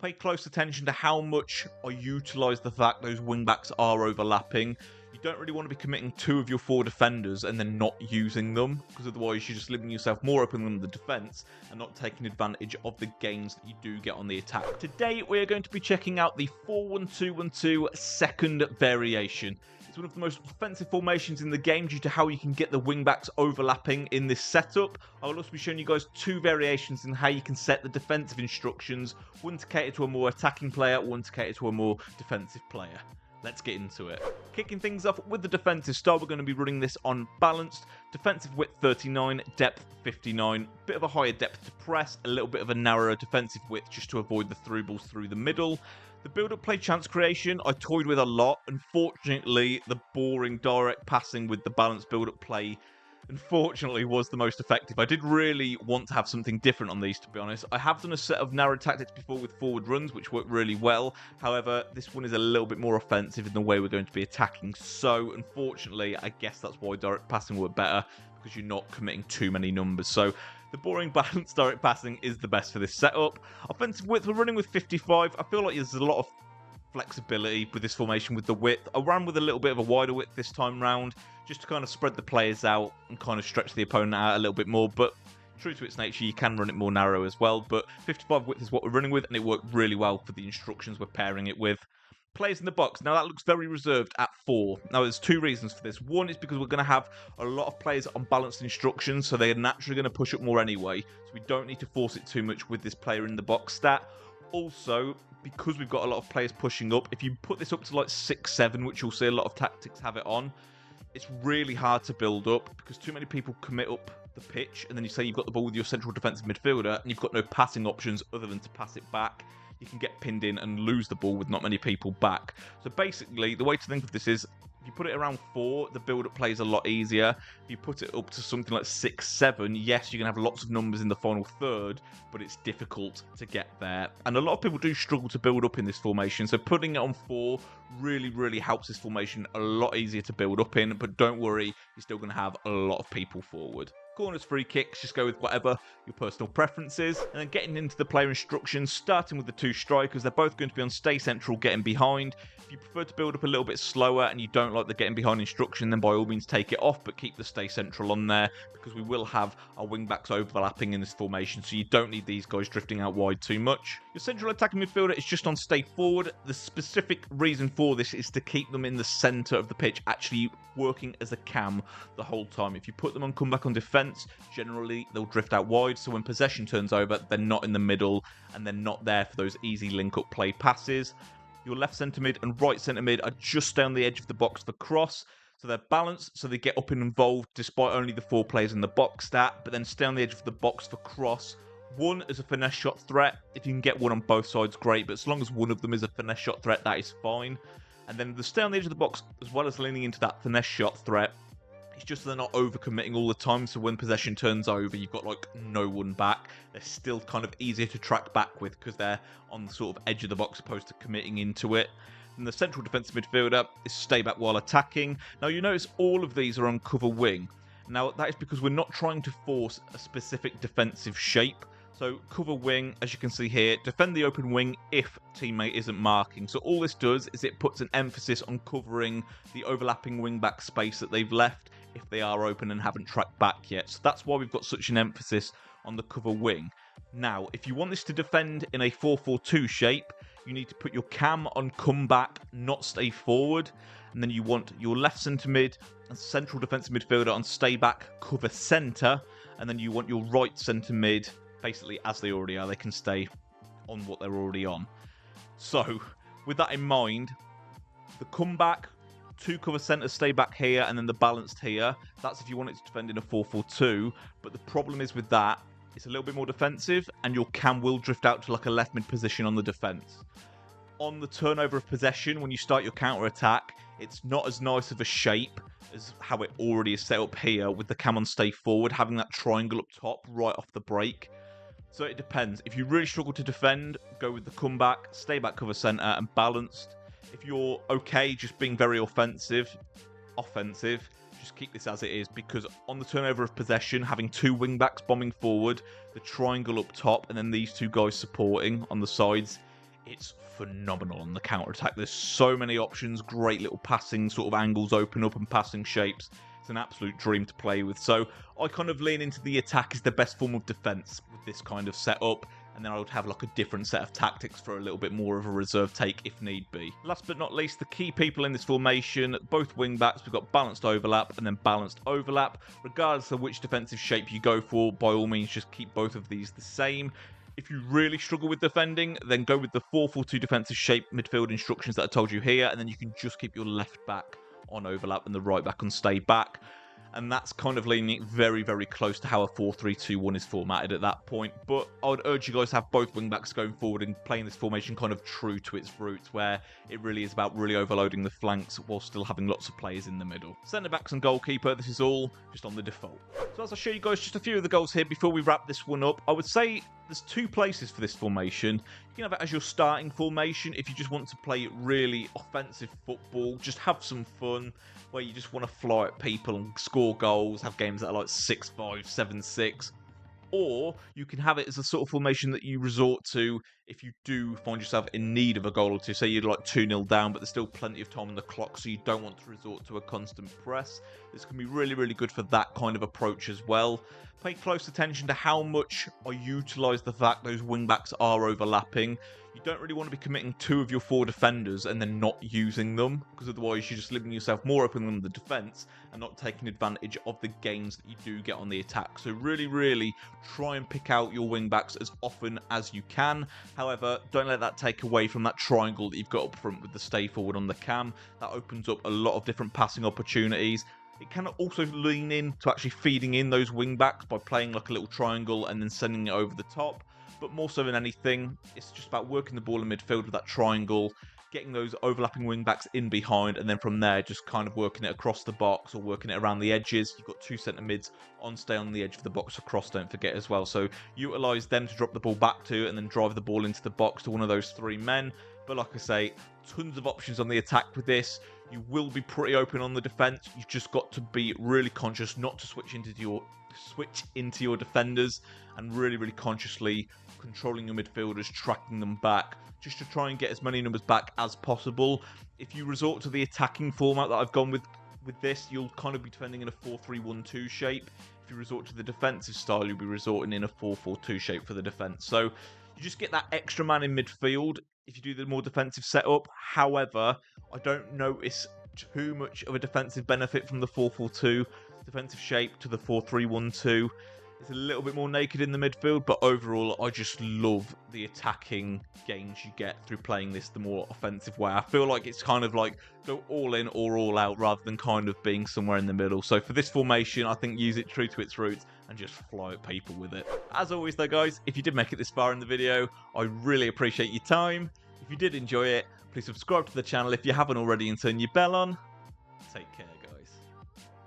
Pay close attention to how much I utilise the fact those wing-backs are overlapping. You don't really want to be committing 2 of your 4 defenders and then not using them, because otherwise you're just leaving yourself more open than the defence and not taking advantage of the gains that you do get on the attack. Today we're going to be checking out the 4-1-2-1-2 second variation. It's one of the most offensive formations in the game due to how you can get the wing-backs overlapping in this setup. I will also be showing you guys 2 variations in how you can set the defensive instructions, one to cater to a more attacking player, one to cater to a more defensive player. Let's get into it. Kicking things off with the defensive style, we're going to be running this on balanced. Defensive width 39, depth 59. Bit of a higher depth to press, a little bit of a narrower defensive width just to avoid the through balls through the middle. The build-up play chance creation, I toyed with a lot. Unfortunately, the boring direct passing with the balanced build-up play unfortunately was the most effective. I did really want to have something different on these, to be honest. I have done a set of narrow tactics before with forward runs, which worked really well. However, this one is a little bit more offensive in the way we're going to be attacking. So, unfortunately, I guess that's why direct passing worked better, because you're not committing too many numbers. So, the boring balanced direct passing is the best for this setup. Offensive width, we're running with 55. I feel like there's a lot of flexibility with this formation with the width. I ran with a little bit of a wider width this time round, just to kind of spread the players out and kind of stretch the opponent out a little bit more, but true to its nature, you can run it more narrow as well, but 55 width is what we're running with, and it worked really well for the instructions we're pairing it with. Players in the box. Now that looks very reserved at 4. Now there's 2 reasons for this. One is because we're going to have a lot of players on balanced instructions, so they're naturally going to push up more anyway, so we don't need to force it too much with this player in the box stat. Also, because we've got a lot of players pushing up, if you put this up to like 6-7, which you'll see a lot of tactics have it on, it's really hard to build up because too many people commit up the pitch, and then you say you've got the ball with your central defensive midfielder and you've got no passing options other than to pass it back. You can get pinned in and lose the ball with not many people back. So basically, the way to think of this is, if you put it around 4, the build-up play is a lot easier. If you put it up to something like 6-7, yes, you're going to have lots of numbers in the final third, but it's difficult to get there. And a lot of people do struggle to build up in this formation, so putting it on 4 really, really helps this formation a lot easier to build up in, but don't worry, you're still going to have a lot of people forward. Corners, free kicks, just go with whatever your personal preference is. And then getting into the player instructions, starting with the 2 strikers, they're both going to be on stay central, getting behind. If you prefer to build up a little bit slower and you don't like the getting behind instruction, then by all means take it off, but keep the stay central on there, because we will have our wing backs overlapping in this formation, so you don't need these guys drifting out wide too much. Your central attacking midfielder is just on stay forward. The specific reason for this is to keep them in the centre of the pitch, actually working as a cam the whole time. If you put them on comeback on defence, generally they'll drift out wide, so when possession turns over, they're not in the middle and they're not there for those easy link-up play passes. Your left centre mid and right centre mid are just down the edge of the box for cross, so they're balanced, so they get up and involved despite only the 4 players in the box stat, but then stay on the edge of the box for cross. One is a finesse shot threat. If you can get one on both sides, great, but as long as one of them is a finesse shot threat, that is fine. And then the stay on the edge of the box, as well as leaning into that finesse shot threat, it's just they're not overcommitting all the time, so when possession turns over, you've got like no one back. They're still kind of easier to track back with because they're on the sort of edge of the box opposed to committing into it. And the central defensive midfielder is stay back while attacking. Now you notice all of these are on cover wing. Now that is because we're not trying to force a specific defensive shape. So cover wing, as you can see here, defend the open wing if teammate isn't marking. So all this does is it puts an emphasis on covering the overlapping wing back space that they've left if they are open and haven't tracked back yet. So that's why we've got such an emphasis on the cover wing. Now, if you want this to defend in a 4-4-2 shape, you need to put your cam on comeback, not stay forward. And then you want your left centre mid and central defensive midfielder on stay back, cover centre. And then you want your right centre mid, basically as they already are, they can stay on what they're already on. So, with that in mind, the comeback, 2 cover centres stay back here, and then the balanced here. That's if you want it to defend in a 4-4-2. But the problem is with that, it's a little bit more defensive, and your cam will drift out to like a left mid position on the defence. On the turnover of possession, when you start your counter-attack, it's not as nice of a shape as how it already is set up here, with the cam on stay forward, having that triangle up top right off the break. So it depends. If you really struggle to defend, go with the comeback, stay back cover centre, and balanced. If you're okay just being very offensive, just keep this as it is, because on the turnover of possession, having 2 wing backs bombing forward, the triangle up top, and then these 2 guys supporting on the sides, it's phenomenal on the counter-attack. There's so many options, great little passing sort of angles open up and passing shapes. It's an absolute dream to play with. So I kind of lean into the attack is the best form of defense with this kind of setup. And then I would have like a different set of tactics for a little bit more of a reserve take if need be. Last but not least, the key people in this formation, both wing backs, we've got balanced overlap and then balanced overlap. Regardless of which defensive shape you go for, by all means, just keep both of these the same. If you really struggle with defending, then go with the 4-4-2 defensive shape midfield instructions that I told you here, and then you can just keep your left back on overlap and the right back on stay back. And that's kind of leaning very, very close to how a 4-3-2-1 is formatted at that point. But I would urge you guys to have both wing-backs going forward and playing this formation kind of true to its roots, where it really is about really overloading the flanks while still having lots of players in the middle. Centre-backs and goalkeeper, this is all just on the default. So as I show you guys just a few of the goals here before we wrap this one up, I would say there's two places for this formation. You can have it as your starting formation if you just want to play really offensive football, just have some fun, where you just want to fly at people and score goals, have games that are like 6-5, 7-6. Or you can have it as a sort of formation that you resort to if you do find yourself in need of a goal or two. Say you're like 2-0 down, but there's still plenty of time on the clock, so you don't want to resort to a constant press. This can be really, really good for that kind of approach as well. Pay close attention to how much I utilise the fact those wing-backs are overlapping. You don't really want to be committing 2 of your 4 defenders and then not using them, because otherwise you're just leaving yourself more open than the defence and not taking advantage of the gains that you do get on the attack. So really, really try and pick out your wing-backs as often as you can. However, don't let that take away from that triangle that you've got up front with the stay forward on the cam. That opens up a lot of different passing opportunities. It can also lean in to actually feeding in those wing backs by playing like a little triangle and then sending it over the top. But more so than anything, it's just about working the ball in midfield with that triangle, getting those overlapping wing backs in behind, and then from there just kind of working it across the box or working it around the edges. You've got 2 centre mids stay on the edge of the box across, don't forget as well. So utilise them to drop the ball back to and then drive the ball into the box to one of those 3 men. But like I say, tons of options on the attack with this. You will be pretty open on the defence. You've just got to be really conscious not to switch into your defenders, and really, really consciously controlling your midfielders, tracking them back, just to try and get as many numbers back as possible. If you resort to the attacking format that I've gone with this, you'll kind of be defending in a 4-3-1-2 shape. If you resort to the defensive style, you'll be resorting in a 4-4-2 shape for the defence. So you just get that extra man in midfield if you do the more defensive setup. However, I don't notice too much of a defensive benefit from the 4-4-2 defensive shape to the 4-3-1-2. It's a little bit more naked in the midfield, but overall, I just love the attacking gains you get through playing this the more offensive way. I feel like it's kind of like go all in or all out rather than kind of being somewhere in the middle. So for this formation, I think use it true to its roots and just fly at people with it. As always though, guys, if you did make it this far in the video, I really appreciate your time. If you did enjoy it, please subscribe to the channel if you haven't already and turn your bell on. Take care.